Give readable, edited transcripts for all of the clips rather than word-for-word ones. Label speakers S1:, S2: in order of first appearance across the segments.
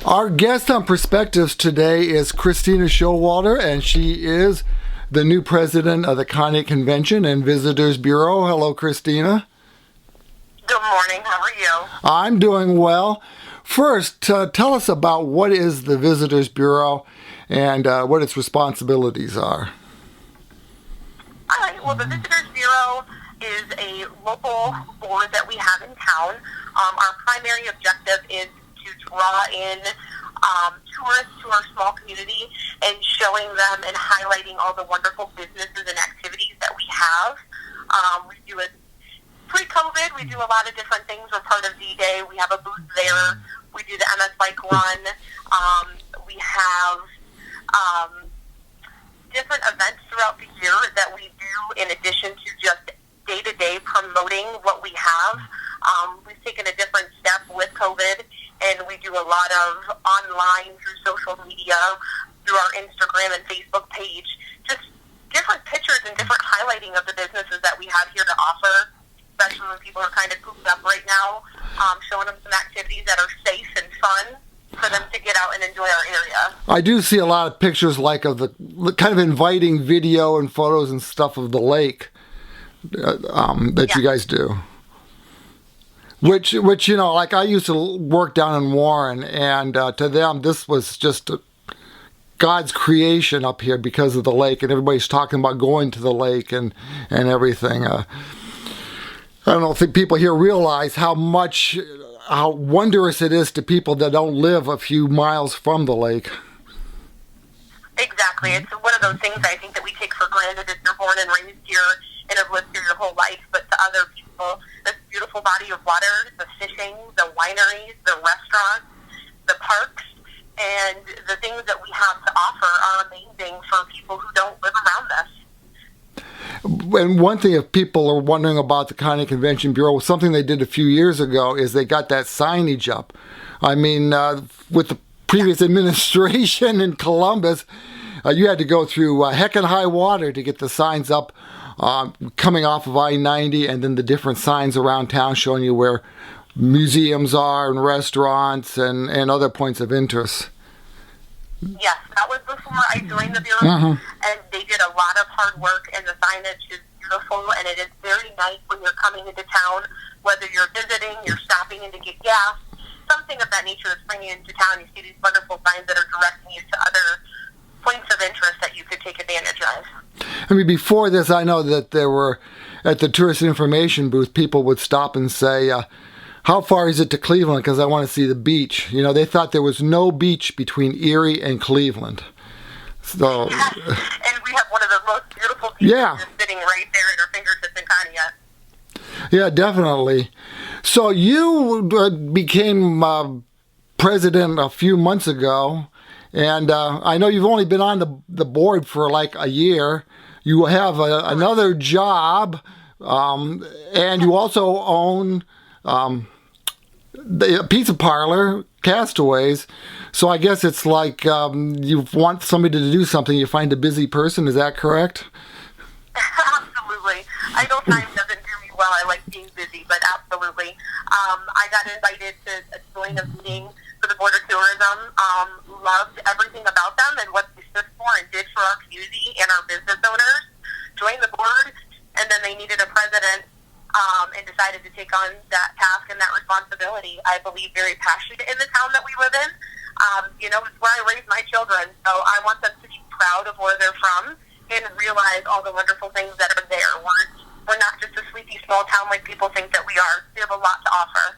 S1: Our guest on Perspectives today is Kristina Showalter, and she is the new president of the Conneaut Convention and Visitors Bureau. Hello, Kristina.
S2: Good morning. How are you?
S1: I'm doing well. First, tell us about what is the Visitors Bureau and what its responsibilities are.
S2: All right. Well, the Visitors Bureau is a local board that we have in town. Our primary objective is to draw in tourists to our small community and showing them and highlighting all the wonderful businesses and activities that we have. We do it pre-COVID. We do a lot of different things. We're part of D-Day. We have a booth there. We do the MS Bike Run. We have different events throughout the year that we do in addition to just day-to-day promoting what we have. We've taken a different step with COVID, and we do a lot of online through social media, through our Instagram and Facebook page, just different pictures and different highlighting of the businesses that we have here to offer, especially when people are kind of cooped up right now, showing them some activities that are safe and fun for them to get out and enjoy our area. I
S1: do see a lot of pictures like of the kind of inviting video and photos and stuff of the lake that you guys do. Which you know, like I used to work down in Warren, and to them this was just God's creation up here because of the lake, and everybody's talking about going to the lake and everything. I don't think people here realize how wondrous it is to people that don't live a few miles from the lake.
S2: Exactly. It's one of those things I think that we take for granted if you're born and raised here and have lived here your whole life, but to other people, this beautiful body of water, the fishing, the wineries, the restaurants, the parks, and the things that we have to offer are amazing for people who don't live around us.
S1: And one thing, if people are wondering about the Conneaut Convention Bureau, something they did a few years ago is they got that signage up. I mean, with the previous administration in Columbus, you had to go through heck and high water to get the signs up coming off of I-90, and then the different signs around town showing you where museums are and restaurants and other points of interest.
S2: Yes, that was before I joined the Bureau, and they did a lot of hard work, and the signage is beautiful, and it is very nice when you're coming into town, whether you're visiting, you're stopping in to get gas, something of that nature is bringing you into town. You see these wonderful signs that are directing you to other points of interest that you could take advantage of.
S1: I mean, before this, I know that there were, at the tourist information booth, people would stop and say, how far is it to Cleveland? Because I want to see the beach. You know, they thought there was no beach between Erie and Cleveland. So,
S2: yes. And we have one of the most beautiful beaches just sitting right there at our fingertips in Conneaut.
S1: Yeah, definitely. So you became president a few months ago, and I know you've only been on the board for like a year. You have another job, and you also own the pizza parlor, Castaways. So I guess it's like you want somebody to do something, you find a busy person. Is that correct?
S2: Absolutely. I know time doesn't do me well. I like being busy, but absolutely. I got invited to join a meeting for the Board of Tourism. Loved everything about them and what they stood for and did for our community and our business owners. Joined the board, and then they needed a president and decided to take on that task and that responsibility. I believe very passionate in the town that we live in. You know, it's where I raised my children, so I want them to be proud of where they're from and realize all the wonderful things that are there. We're not just a sleepy small town like people think that we are. We have a lot to offer.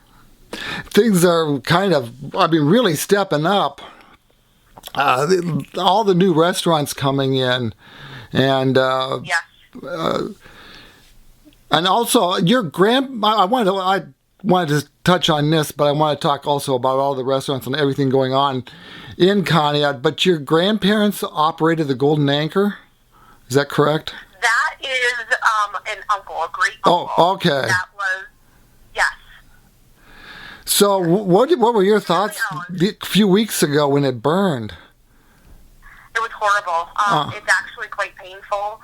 S1: Things are kind of, really stepping up. All the new restaurants coming in, and and also your I wanted to touch on this, but I want to talk also about all the restaurants and everything going on in Conneaut. But your grandparents operated the Golden Anchor, is that correct?
S2: That is an uncle, a great uncle.
S1: Oh, okay.
S2: That was, yes.
S1: So what were your thoughts a few weeks ago when it burned?
S2: It was horrible. It's actually quite painful.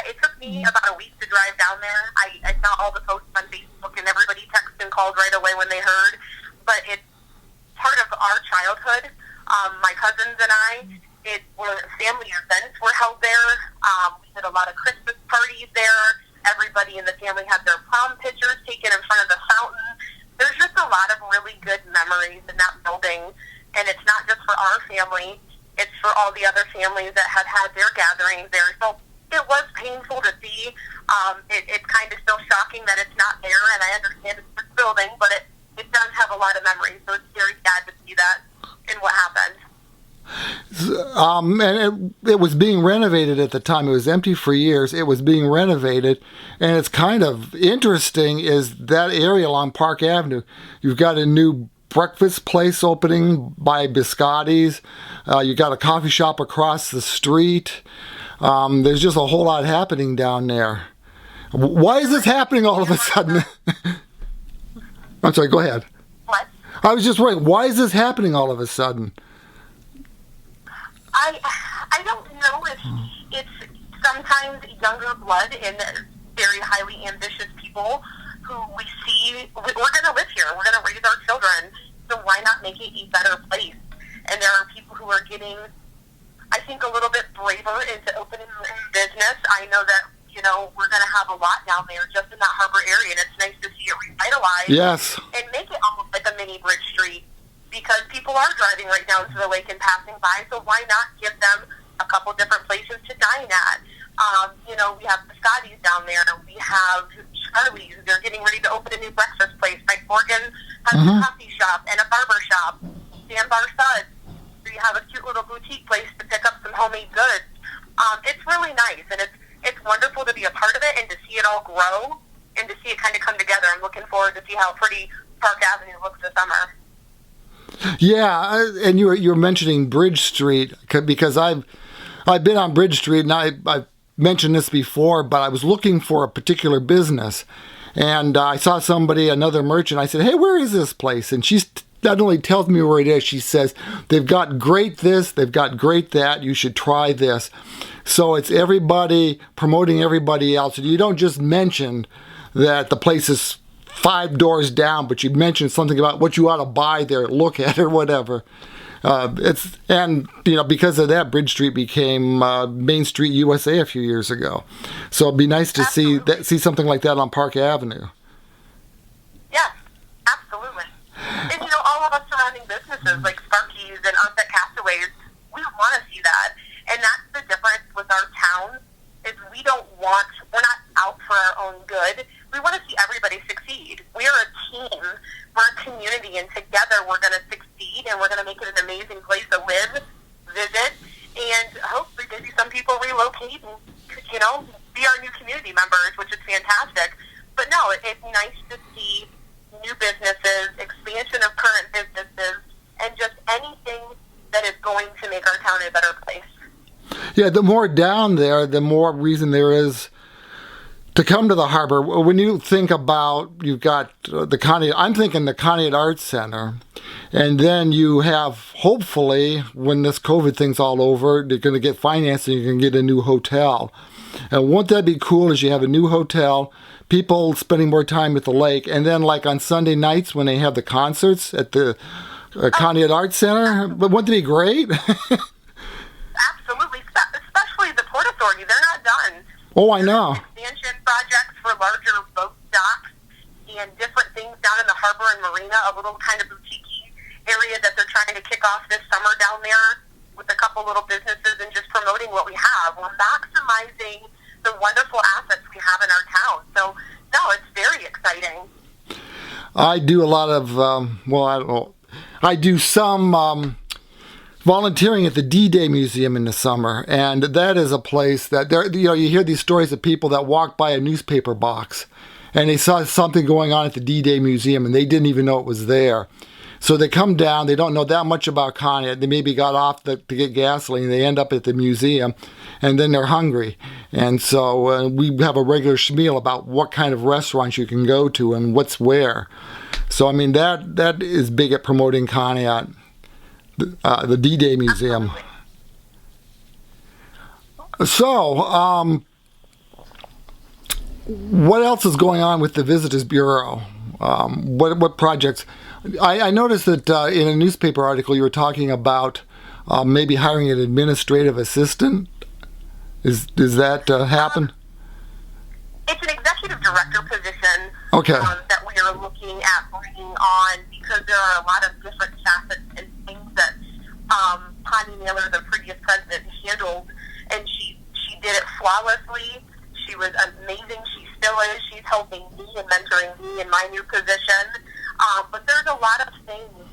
S2: It took me about a week to drive down there. I saw all the posts on Facebook, and everybody texted and called right away when they heard. But it's part of our childhood. My cousins and I, it were family events were held there. We did a lot of Christmas parties there. Everybody in the family had their prom pictures taken in front of the fountain. There's just a lot of really good memories in that building, and it's not just for our family. It's for all the other families that had had their gatherings there. So it was painful to see. It's kind of still shocking that it's not there, and I understand it's this building, but it does have a lot of memories, so it's very sad to see that and what happened.
S1: And it was being renovated at the time. It was empty for years. It was being renovated, and it's kind of interesting is that area along Park Avenue. You've got a new breakfast place opening by Biscotti's. You got a coffee shop across the street. There's just a whole lot happening down there. Why is this happening all of a sudden? I'm sorry, go ahead.
S2: What?
S1: I was just wondering, why is this happening all of a sudden?
S2: I don't know if it's sometimes younger blood and very highly ambitious people who we see, we're going to live here, we're going to raise our children, so why not make it a better place? And there are people who are getting, I think, a little bit braver into opening their own business. I know that, we're going to have a lot down there just in that harbor area, and it's nice to see it revitalized.
S1: Yes.
S2: And make it almost like a mini Bridge Street, because people are driving right down to the lake and passing by, so why not give them a couple different places to dine at? We have the Scotties down there, we have Charlie's, they're getting ready to open a new breakfast place. Mike Morgan has a coffee shop and a barber shop. Sandbar Suds, where you have a cute little boutique place to pick up some homemade goods. It's really nice, and it's wonderful to be a part of it and to see it all grow and to see it kind of come together. I'm looking forward to see how pretty Park Avenue looks this summer.
S1: Yeah, and you're mentioning Bridge Street because I've been on Bridge Street, and I've mentioned this before, but I was looking for a particular business, and I saw another merchant. I said, "Hey, where is this place?" And she not only tells me where it is, she says, "They've got great this, they've got great that. You should try this." So it's everybody promoting everybody else, and you don't just mention that the place is 5 doors down, but you mentioned something about what you ought to buy there, look at, or whatever. Because of that, Bridge Street became Main Street USA a few years ago. So it'd be nice to see something like that on Park Avenue.
S2: Yes, absolutely. And all of us surrounding businesses like Sparky's and Onset Castaways, we want to see that. And that's the difference with our town, is we're not out for our own good. We want to see everybody succeed. We are a team. We're a community, and together we're going to succeed, and we're going to make it an amazing place to live, visit, and hopefully maybe some people relocate and, be our new community members, which is fantastic. But no, it's nice to see new businesses, expansion of current businesses, and just anything that is going to make our town a better place.
S1: Yeah, the more down there, the more reason there is to come to the harbor. When you think about, you've got the Conneaut, I'm thinking the Conneaut Arts Center, and then you have, hopefully, when this COVID thing's all over, they're going to get financing, you can get a new hotel. And won't that be cool, is you have a new hotel, people spending more time at the lake, and then like on Sunday nights when they have the concerts at the Conneaut Arts Center, but wouldn't it be great?
S2: Absolutely, especially the Port Authority, they're not done.
S1: Oh, I know.
S2: Expansion projects for larger boat docks and different things down in the harbor and marina, a little kind of boutique area that they're trying to kick off this summer down there with a couple little businesses and just promoting what we have. We're maximizing the wonderful assets we have in our town. So, no, it's very exciting.
S1: I do a lot of, I do some volunteering at the D-Day Museum in the summer, and that is a place that you hear these stories of people that walked by a newspaper box and they saw something going on at the D-Day Museum and they didn't even know it was there. So they come down, they don't know that much about Conneaut, they maybe got off to get gasoline, they end up at the museum, and then they're hungry. And so we have a regular schmeal about what kind of restaurants you can go to and what's where. So, I mean, that is big at promoting Conneaut. The D-Day Museum. So, what else is going on with the Visitors Bureau? What projects I noticed that in a newspaper article you were talking about maybe hiring an administrative assistant. Does that happen?
S2: It's an executive director position
S1: Okay.
S2: that we are looking at bringing on because there are a lot of different facets and things that Connie Naylor, the previous president, handled, and she did it flawlessly. She was amazing. She still is. She's helping me and mentoring me in my new position. But there's a lot of things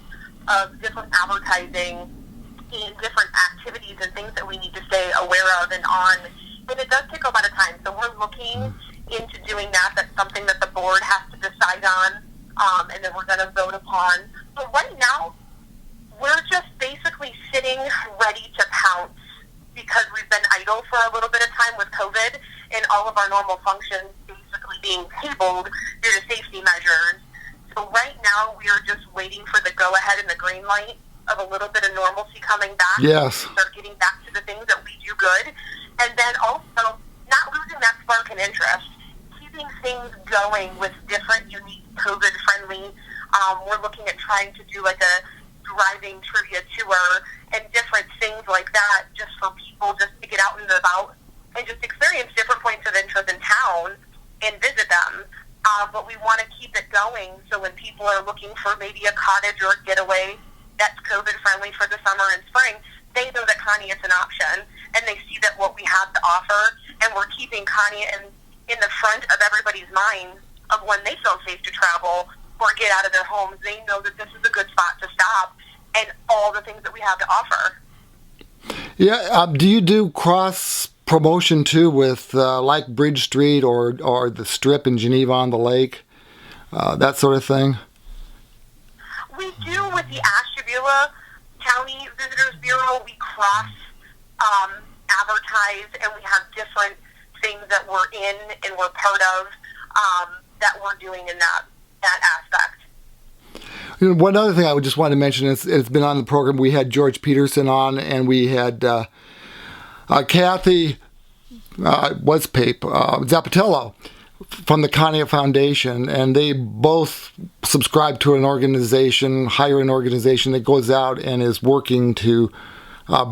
S2: of different advertising and different activities and things that we need to stay aware of and on. And it does take a lot of time. So we're looking into doing that. That's something that the board has to decide on, and then we're going to vote upon. But right now, we're just basically sitting ready to pounce because we've been idle for a little bit of time with COVID and all of our normal functions basically being tabled due to safety measures. So right now, we are just waiting for the go-ahead and the green light of a little bit of normalcy coming back.
S1: Yes.
S2: Start getting back to the things that we do good. And then also, not losing that spark and interest. Keeping things going with different, unique, COVID-friendly. We're looking at trying to do like a driving trivia tour and different things like that just for people just to get out and about and just experience different points of interest in town and visit them. But we want to keep it going so when people are looking for maybe a cottage or a getaway that's COVID-friendly for the summer and spring, they know that Conneaut is an option, and they see that what we have to offer, and we're keeping Conneaut in the front of everybody's mind of when they feel safe to travel or get out of their homes. They know that this is a good spot to stop and all the things that we have to offer.
S1: Yeah. Do you do cross promotion too with like Bridge Street or the Strip in Geneva on the Lake, that sort of thing?
S2: We do with the Ashtabula County Visitors Bureau. We cross advertise, and we have different things that we're in and we're part of that we're doing in that aspect.
S1: You know, one other thing I would just want to mention is it's been on the program. We had George Peterson on, and we had Kathy Zappatello from the Conneaut Foundation, and they both subscribe to an organization, hire an organization that goes out and is working to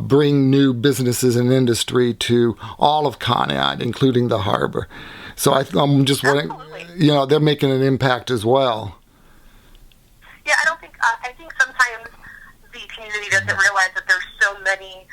S1: bring new businesses and industry to all of Conneaut, including the harbor. So I'm just wondering, you know, they're making an impact as well.
S2: Yeah, I think sometimes the community doesn't realize that there's so many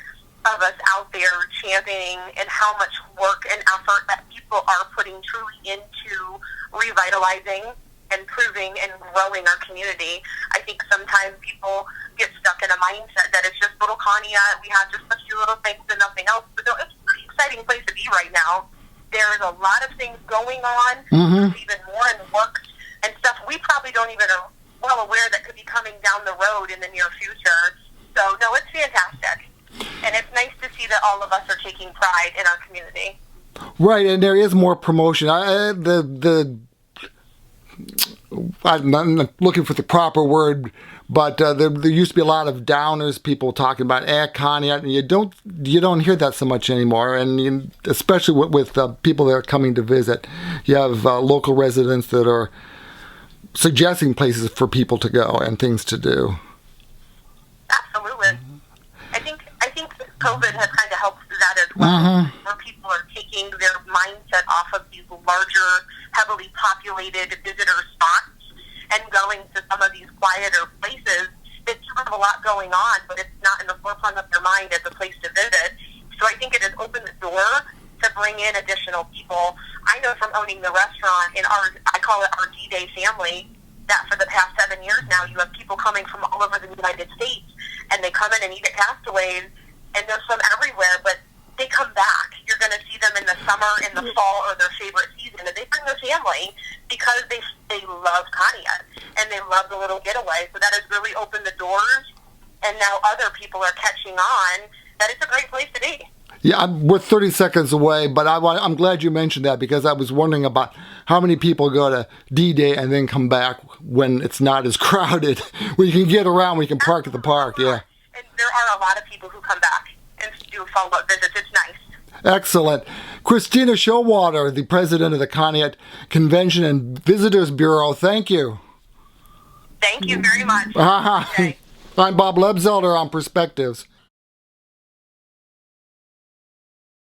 S2: of us out there championing and how much work and effort that people are putting truly into revitalizing, improving, and growing our community. I think sometimes people get stuck in a mindset that it's just little Conneaut, we have just a few little things and nothing else. But no, it's a pretty exciting place to be right now. There's a lot of things going on, even more in the works, and stuff we probably don't even are well aware that could be coming down the road in the near future. So, no, it's fantastic. And it's nice to see that all of us are taking pride in our community.
S1: Right, and there is more promotion. I'm not looking for the proper word, but there used to be a lot of downers, people talking about Conneaut, and you don't hear that so much anymore. And especially with people that are coming to visit, you have local residents that are suggesting places for people to go and things to do.
S2: Absolutely. I think COVID has kind of helped that as well, where people are taking their mindset off of these larger, heavily populated visitor spots and going to some of these quieter places that do have a lot going on, but it's not in the forefront of their mind as a place to visit. So I think it has opened the door to bring in additional people. I know from owning the restaurant in I call it our D-Day family, that for the past 7 years now, you have people coming from all over the United States, and they come in and eat at Castaways, and they're from everywhere, but they come back. You're going to see them in the summer, in the fall, or their favorite season, and they bring their family because they love Conneaut, and they love the little getaway. So that has really opened the doors, and now other people are catching on that it's a great place to be.
S1: Yeah, we're 30 seconds away, but I'm glad you mentioned that because I was wondering about how many people go to D-Day and then come back when it's not as crowded, when you can get around, when you can park at the park, yeah.
S2: And there are a lot of people who come back and do follow-up visits. It's nice.
S1: Excellent. Kristina Showalter, the president of the Conneaut Convention and Visitors Bureau, thank you.
S2: Thank you very much.
S1: I'm Bob Lebzelder on Perspectives.